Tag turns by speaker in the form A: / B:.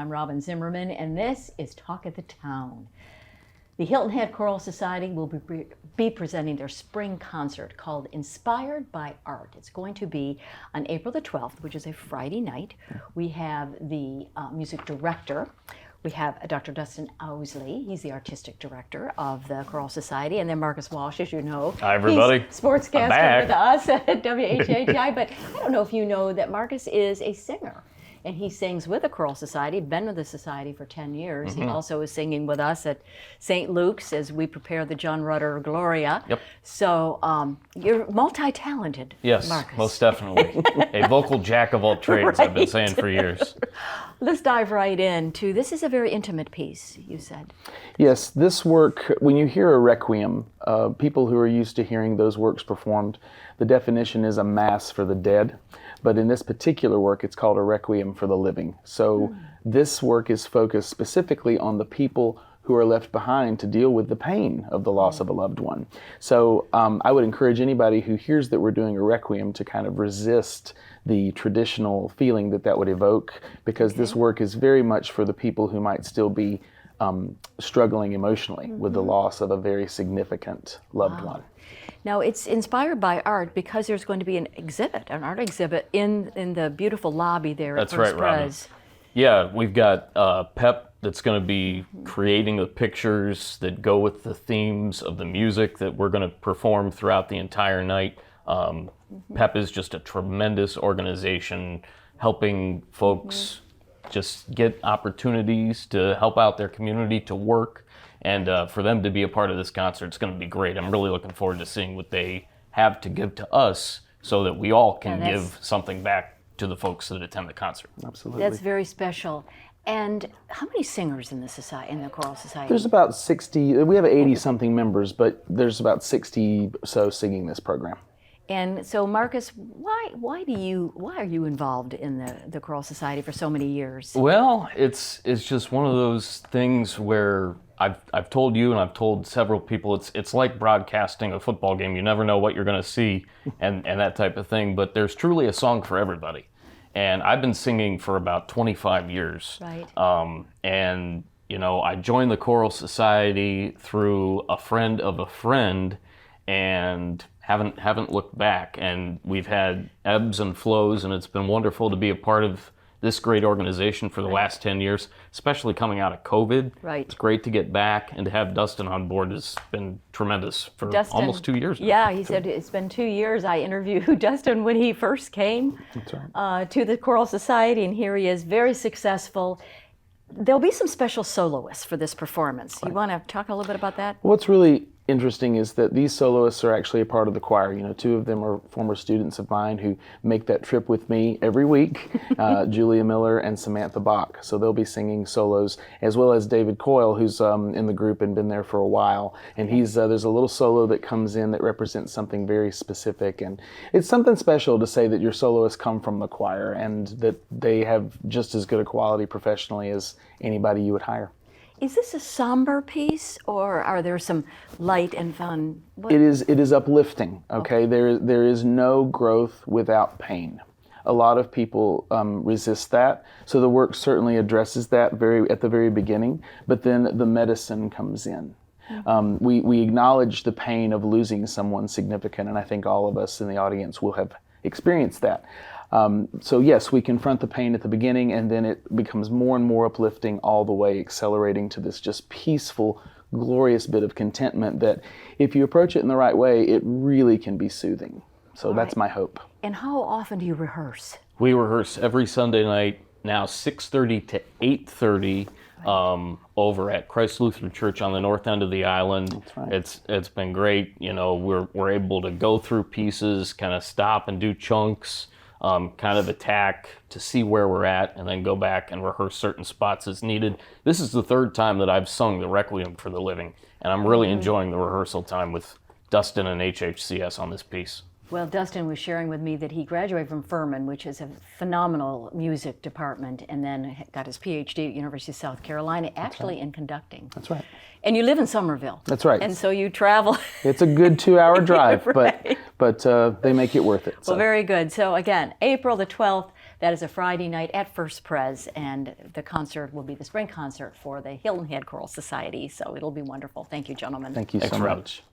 A: I'm Robyn Zimmerman, and this is Talk of the Town. The Hilton Head Choral Society will be presenting their spring concert called Inspired by Art. It's going to be on April the 12th, which is a Friday night. We have the music director. We have Dr. Dustin Ousley. He's the artistic director of the Choral Society. And then Marcus Walsh, as you know.
B: Hi, everybody.
A: He's sportscaster with us at WHHI. But I don't know if you know that Marcus is a singer. And he sings with the Choral Society, been with the Society for 10 years. He also is singing with us at St. Luke's as we prepare the John Rutter Gloria.
B: Yep.
A: So you're multi-talented,
B: yes,
A: Marcus.
B: Most definitely. A vocal jack of all trades, I've been saying for years.
A: Let's dive right into, this is a very intimate piece, you said.
C: Yes, this work, when you hear a requiem, people who are used to hearing those works performed, the definition is a mass for the dead. But in this particular work, it's called a requiem for the living. So this work is focused specifically on the people who are left behind to deal with the pain of the loss of a loved one. So I would encourage anybody who hears that we're doing a requiem to kind of resist the traditional feeling that would evoke, because this work is very much for the people who might still be struggling emotionally with the loss of a very significant loved one.
A: Now, it's inspired by art because there's going to be an art exhibit in the beautiful lobby there at First Pres.
B: Yeah, we've got Pep that's going to be creating the pictures that go with the themes of the music that we're going to perform throughout the entire night. Pep is just a tremendous organization helping folks just get opportunities to help out their community, to work. And for them to be a part of this concert, it's going to be great. I'm really looking forward to seeing what they have to give to us so that we all can give something back to the folks that attend the concert.
C: Absolutely.
A: That's very special. And how many singers in the society, in the Choral Society?
C: There's about 60, we have 80-something members, but there's about 60 or so singing this program.
A: And so, Marcus, why are you involved in the Choral Society for so many years?
B: Well, it's just one of those things where I've told you and I've told several people it's like broadcasting a football game. You never know what you're going to see and that type of thing. But there's truly a song for everybody. And I've been singing for about 25 years.
A: Right.
B: And I joined the Choral Society through a friend of a friend, and haven't looked back. And we've had ebbs and flows, and it's been wonderful to be a part of this great organization for the last 10 years, especially coming out of COVID.
A: Right.
B: It's great to get back, and to have Dustin on board has been tremendous for almost 2 years now.
A: Yeah, he said it's been 2 years. I interviewed Dustin when he first came to the Choral Society, and here he is, very successful. There'll be some special soloists for this performance. You want to talk a little bit about that?
C: What's really interesting is that these soloists are actually a part of the choir. Two of them are former students of mine who make that trip with me every week, Julia Miller and Samantha Bach. So they'll be singing solos, as well as David Coyle, who's in the group and been there for a while. And he's there's a little solo that comes in that represents something very specific. And it's something special to say that your soloists come from the choir and that they have just as good a quality professionally as anybody you would hire.
A: Is this a somber piece, or are there some light and fun?
C: It is uplifting. Okay, there is no growth without pain. A lot of people resist that, so the work certainly addresses that at the very beginning. But then the medicine comes in. We acknowledge the pain of losing someone significant, and I think all of us in the audience will have experienced that. So yes, we confront the pain at the beginning, and then it becomes more and more uplifting, all the way accelerating to this just peaceful, glorious bit of contentment that, if you approach it in the right way, it really can be soothing. So that's my hope.
A: And how often do you rehearse?
B: We rehearse every Sunday night, now 6:30 to 8:30, over at Christ Lutheran Church on the north end of the island.
C: That's right.
B: It's been great. We're able to go through pieces, kind of stop and do chunks. Kind of attack to see where we're at, and then go back and rehearse certain spots as needed. This is the third time that I've sung the Requiem for the Living, and I'm really enjoying the rehearsal time with Dustin and HHCS on this piece.
A: Well, Dustin was sharing with me that he graduated from Furman, which is a phenomenal music department, and then got his PhD at University of South Carolina, actually in conducting.
C: That's right.
A: And you live in Somerville.
C: That's right.
A: And so you travel.
C: It's a good 2-hour drive,
A: right.
C: but they make it worth it. So.
A: Well, very good. So again, April the 12th, That is a Friday night at First Pres, and the concert will be the spring concert for the Hilton Head Choral Society, so it'll be wonderful. Thank you, gentlemen.
C: Thank you
B: Thanks,
C: so
B: Robyn.
C: much.